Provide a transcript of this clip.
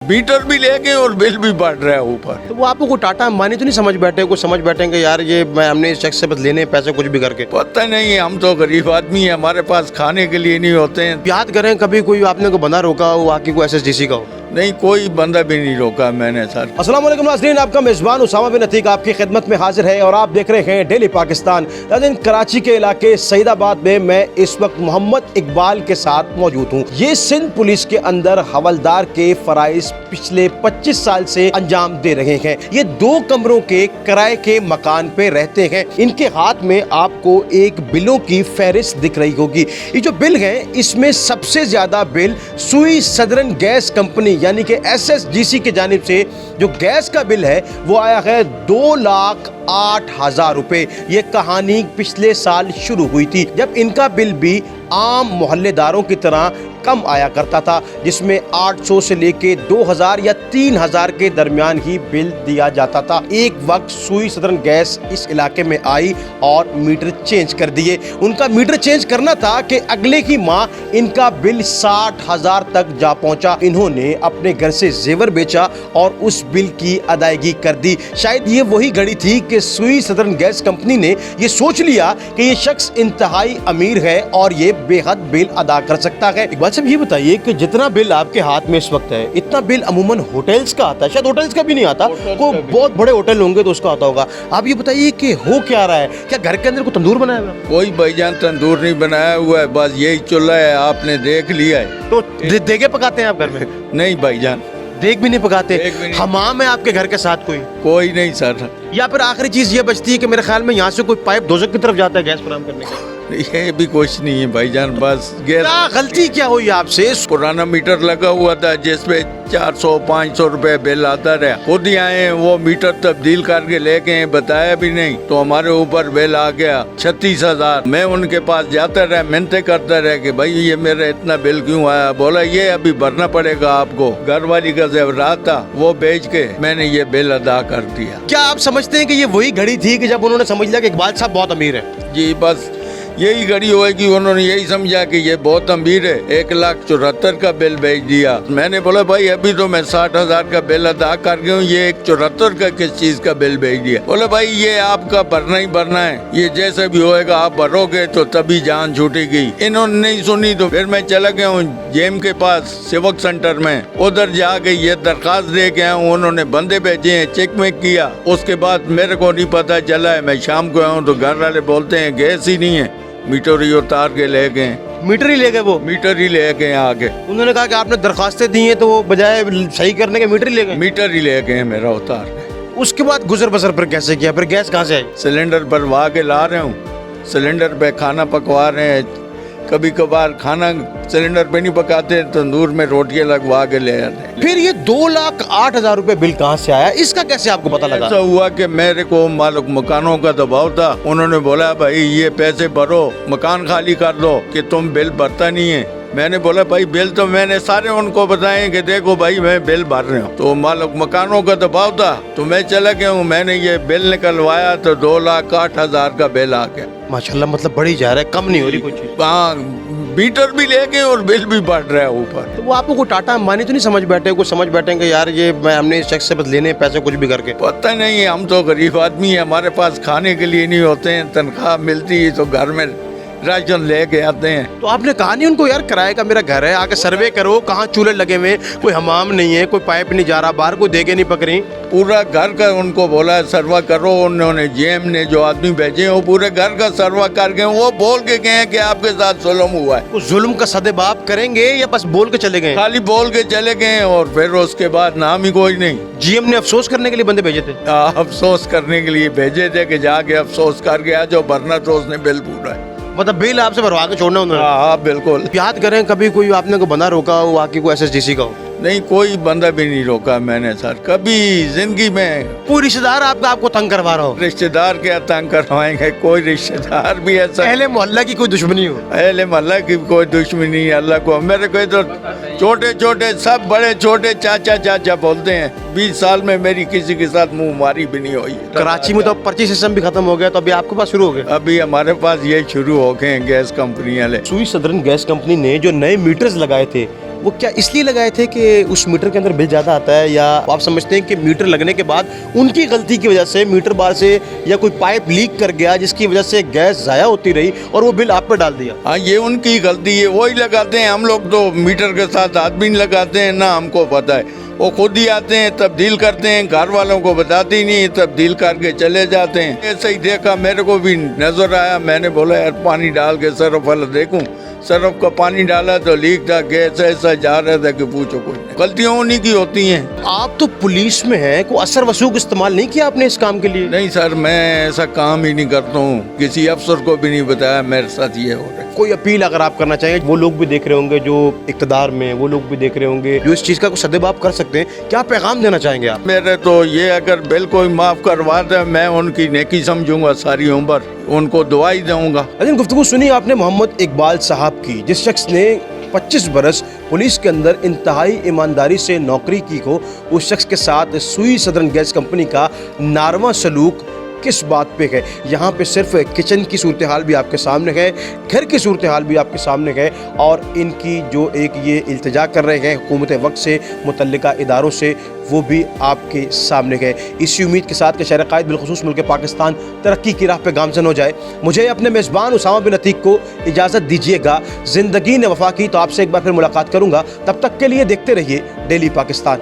Metre भी ले गए और बिल भी बढ़ रहा है ऊपर। तो वो आपको कोई टाटा अंबानी तो नहीं समझ बैठे, कुछ समझ बैठेंगे यार ये हमने इस शख्स से बस लेने पैसे कुछ भी करके? पता नहीं, हम तो गरीब आदमी है, हमारे पास खाने के लिए नहीं होते हैं। याद करें कभी कोई आपने को बंदा रोका हो आके कोई SSDC का हो? नहीं, कोई बंदा भी नहीं रोका मैंने सर। अस्सलाम वालेकुम नाज़रीन, आपका मेज़बान उसामा बिन अतीक आपकी खिदमत में हाजिर है और आप देख रहे हैं डेली पाकिस्तान। नाज़रीन, कराची के इलाके सईदाबाद में मैं इस वक्त मोहम्मद इकबाल के साथ मौजूद हूँ। ये सिंध पुलिस के अंदर हवलदार के फराइज पिछले 25 साल से अंजाम दे रहे हैं। ये 2 कमरों के किराए के मकान पे रहते हैं। इनके हाथ में आपको एक बिलों की फहरिस्त दिख रही होगी। ये जो बिल है इसमें सबसे ज्यादा बिल सुई सदरन गैस कंपनी यानी कि SSGC की जानिब से जो गैस का बिल है वो आया है 2,08,000 रुपए। ये कहानी पिछले साल शुरू हुई थी जब इनका बिल भी आम मोहल्लेदारों की तरह कम आया करता था, जिसमें 800 से लेके 2,000 या 3,000 के दरमियान ही बिल दिया जाता था। एक वक्त सुई सदरन गैस इस इलाके में आई और मीटर चेंज कर दिए। उनका मीटर चेंज करना था कि अगले ही माह इनका बिल 60,000 तक जा पहुंचा। इन्होंने अपने घर से जेवर बेचा और उस बिल की अदायगी कर दी। शायद ये वही घड़ी थी कि सुई सदरन गैस कंपनी ने ये सोच लिया कि ये शख्स इंतहाई अमीर है और ये बेहद बिल अदा कर सकता है। इकबाल साहब, ये बताइए कि जितना बिल आपके हाथ में इस वक्त है, इतना बिल अमूमन होटल्स का आता है? शायद होटल्स का भी नहीं आता, कोई बहुत बड़े होटल होंगे तो उसका आता होगा। आप ये बताइए कि हो क्या रहा है? क्या घर के अंदर कोई तंदूर बनाया हुआ है? कोई भाईजान तंदूर नहीं बनाया हुआ है, बस यही चूल्हा है, आपने देख लिया है। तो देगे पकाते हैं आप घर में? नहीं भाईजान, देग भी नहीं पकाते? देग भी नहीं। हमाम है आपके घर के साथ कोई नहीं सर। या फिर आखिरी चीज ये बचती है कि मेरे ख्याल में यहाँ से कोई पाइप दोजख की तरफ जाता है गैस फराहम करने का? ये भी कुछ नहीं है भाईजान, बस गैस। क्या गलती क्या हुई आपसे? पुराना मीटर लगा हुआ था जिसपे 400-500 रुपए बिल आता रहा। खुद ही आए, वो मीटर तब्दील करके लेके आए, बताया भी नहीं, तो हमारे ऊपर बिल आ गया 36,000। मैं उनके पास जाता रहा, मिन्नतें करता रहा कि भाई ये मेरा इतना बिल क्यों आया। बोला ये अभी भरना पड़ेगा आपको। घर वाली का जेवरात था वो बेच के मैंने ये बिल अदा कर दिया। क्या आप समझते हैं कि ये वही घड़ी थी कि जब उन्होंने समझ लिया कि इकबाल साहब बहुत अमीर है? जी, बस यही घड़ी होगी, उन्होंने यही समझा कि ये बहुत अमीर है। 1,74,000 का बिल भेज दिया। मैंने बोला भाई अभी तो मैं 60,000 का बिल अदा कर गया हूँ, ये 1,74,000 का किस चीज का बिल भेज दिया। बोला भाई ये आपका भरना ही भरना है, ये जैसे भी होएगा आप भरोगे तो तभी जान छूटेगी। इन्होंने नहीं सुनी तो फिर मैं चला गया हूँ जेम के पास सेवक सेंटर में, उधर जाके ये दरखास्त दे के आया हूँ। उन्होंने बंदे भेजे हैं, चेक में किया, उसके बाद मेरे को नहीं पता चला है। मैं शाम को आया हूँ तो घर वाले बोलते हैं गैस ही नहीं है, मीटर ही उतार के ले गए। मीटर ही ले गए? वो मीटर ही ले गए आगे। उन्होंने कहा कि आपने दरखास्तें दी हैं तो वो बजाय सही करने के मीटर ही ले गए? मीटर ही ले गए मेरा उतार के। उसके बाद गुजर बसर पर कैसे किया? फिर गैस कहाँ से आई? सिलेंडर भरवा के ला रहे हूँ, सिलेंडर पे खाना पकवा रहे हैं। कभी कभार खाना सिलेंडर पे नहीं पकाते, तंदूर में रोटियां लगवा के ले आते हैं। फिर ये 2,08,000 रुपए बिल कहाँ से आया? इसका कैसे आपको पता लगा? ऐसा हुआ कि मेरे को मालिक मकानों का दबाव था। उन्होंने बोला भाई ये पैसे भरो, मकान खाली कर दो कि तुम बिल भरता नहीं है। मैंने बोला भाई बिल तो मैंने सारे उनको बताए कि देखो भाई मैं बिल भर रहा हूँ। तो मालिक मकानों का दबाव था तो मैं चला गया हूँ। मैंने ये बिल निकलवाया तो 2,08,000 का बिल आ गया। माशाल्लाह, मतलब बढ़ी जा रहा है, कम नहीं हो रही कोई चीज। हाँ, मीटर भी ले गए और बिल भी बढ़ रहा है ऊपर। तो वो आपको कोई टाटा अंबानी तो नहीं समझ बैठे, कुछ समझ बैठेंगे यार ये हमने इस शख्स से बस लेने पैसे कुछ भी करके? पता नहीं, हम तो गरीब आदमी है, हमारे पास खाने के लिए नहीं होते हैं। तनख्वाह मिलती है तो घर में राशन लेके आते हैं। तो आपने कहा नहीं उनको यार किराए का मेरा घर है, आके सर्वे करो, कहाँ चूल्हे लगे हुए, कोई हमाम नहीं है, कोई पाइप नहीं जा रहा बाहर, कोई देगे नहीं पकड़ी? पूरा घर का उनको बोला सर्वा करो। उन्होंने जेम ने जो आदमी भेजे वो पूरे घर का सर्वा करके वो बोल के गए कि आपके साथ जुल्म हुआ है। उस जुल्म का सदेबाप करेंगे या बस बोल के चले गए? खाली बोल के चले गए और फिर उसके बाद नाम ही कोई नहीं। GM ने अफसोस करने के लिए बंदे भेजे थे? अफसोस करने के लिए भेजे थे कि जाके अफसोस करके आ जाओ, भरना तो उसने बिल पूरा है। मतलब बिल आपसे भरवा के छोड़ना उन्होंने? हाँ बिल्कुल। याद करें कभी कोई आपने को बंदा रोका हो आके कोई SSDC का हो? नहीं, कोई बंदा भी नहीं रोका मैंने सर कभी जिंदगी में। कोई रिश्तेदार आपको तंग करवा रहा हो? रिश्तेदार क्या तंग करवाएंगे, कोई रिश्तेदार भी ऐसा। अहले मोहल्ला की कोई दुश्मनी हो? अहले मोहल्ला की कोई दुश्मनी है अल्लाह को। मेरे को तो छोटे छोटे सब बड़े छोटे चाचा चाचा बोलते हैं। 20 साल में मेरी किसी के साथ मुंह मारी भी नहीं हुई। कराची में तो पर्ची सिस्टम भी खत्म हो गया, तो अभी आपके पास शुरू हो गया? अभी हमारे पास ये शुरू हो गए हैं गैस कंपनी वाले। सुई सदरन गैस कंपनी ने जो नए मीटर्स लगाए थे وہ کیا اس لیے لگائے تھے کہ اس میٹر کے اندر بل زیادہ آتا ہے، یا آپ سمجھتے ہیں کہ میٹر لگنے کے بعد ان کی غلطی کی وجہ سے میٹر بار سے یا کوئی پائپ لیک کر گیا جس کی وجہ سے گیس ضائع ہوتی رہی اور وہ بل آپ پہ ڈال دیا؟ ہاں یہ ان کی غلطی ہے، وہی لگاتے ہیں، ہم لوگ تو میٹر کے ساتھ ہاتھ بھی نہیں لگاتے ہیں، نہ ہم کو پتہ ہے، وہ خود ہی آتے ہیں تبدیل کرتے ہیں، گھر والوں کو بتاتے ہی نہیں، تبدیل کر کے چلے جاتے ہیں۔ ایسا ہی دیکھا، میرے کو بھی نظر آیا، میں نے بولا یار پانی ڈال کے سرف والا دیکھوں، سرف کا پانی ڈالا تو لیک تھا، گیس ایسا جا رہا تھا کہ پوچھو کوئی نہیں۔ غلطیاں انہیں کی ہوتی ہیں۔ آپ تو پولیس میں ہیں، کوئی اثر وسوخ استعمال نہیں کیا آپ نے اس کام کے لیے؟ نہیں سر، میں ایسا کام ہی نہیں کرتا ہوں، کسی افسر کو بھی نہیں بتایا میرے ساتھ یہ ہو رہا ہے۔ کوئی اپیل اگر آپ کرنا چاہیں، وہ لوگ بھی دیکھ رہے ہوں گے جو اقتدار میں، وہ لوگ بھی دیکھ رہے ہوں گے جو اس چیز کا کوئی سدباب کر سکتے ہیں، کیا پیغام دینا چاہیں گے آپ؟ میرے تو یہ اگر بل کوئی معاف کروا دے، میں ان کی نیکی سمجھوں گا، ساری عمر ان کو دعائی دوں گا۔ لیکن گفتگو سنی آپ نے محمد اقبال صاحب کی، جس شخص نے 25 برس پولیس کے اندر انتہائی ایمانداری سے نوکری کی ہو، اس شخص کے ساتھ سوئی سدرن گیس کمپنی کا ناروا سلوک کس بات پہ ہے؟ یہاں پہ صرف کچن کی صورتحال بھی آپ کے سامنے ہے، گھر کی صورتحال بھی آپ کے سامنے ہے، اور ان کی جو ایک یہ التجا کر رہے ہیں حکومت وقت سے، متعلقہ اداروں سے، وہ بھی آپ کے سامنے ہے۔ اسی امید کے ساتھ کہ شہر قائد بالخصوص ملک پاکستان ترقی کی راہ پہ گامزن ہو جائے، مجھے اپنے میزبان اسامہ بن عتیق کو اجازت دیجیے گا۔ زندگی نے وفا کی تو آپ سے ایک بار پھر ملاقات کروں گا، تب تک کے لیے دیکھتے رہیے ڈیلی پاکستان۔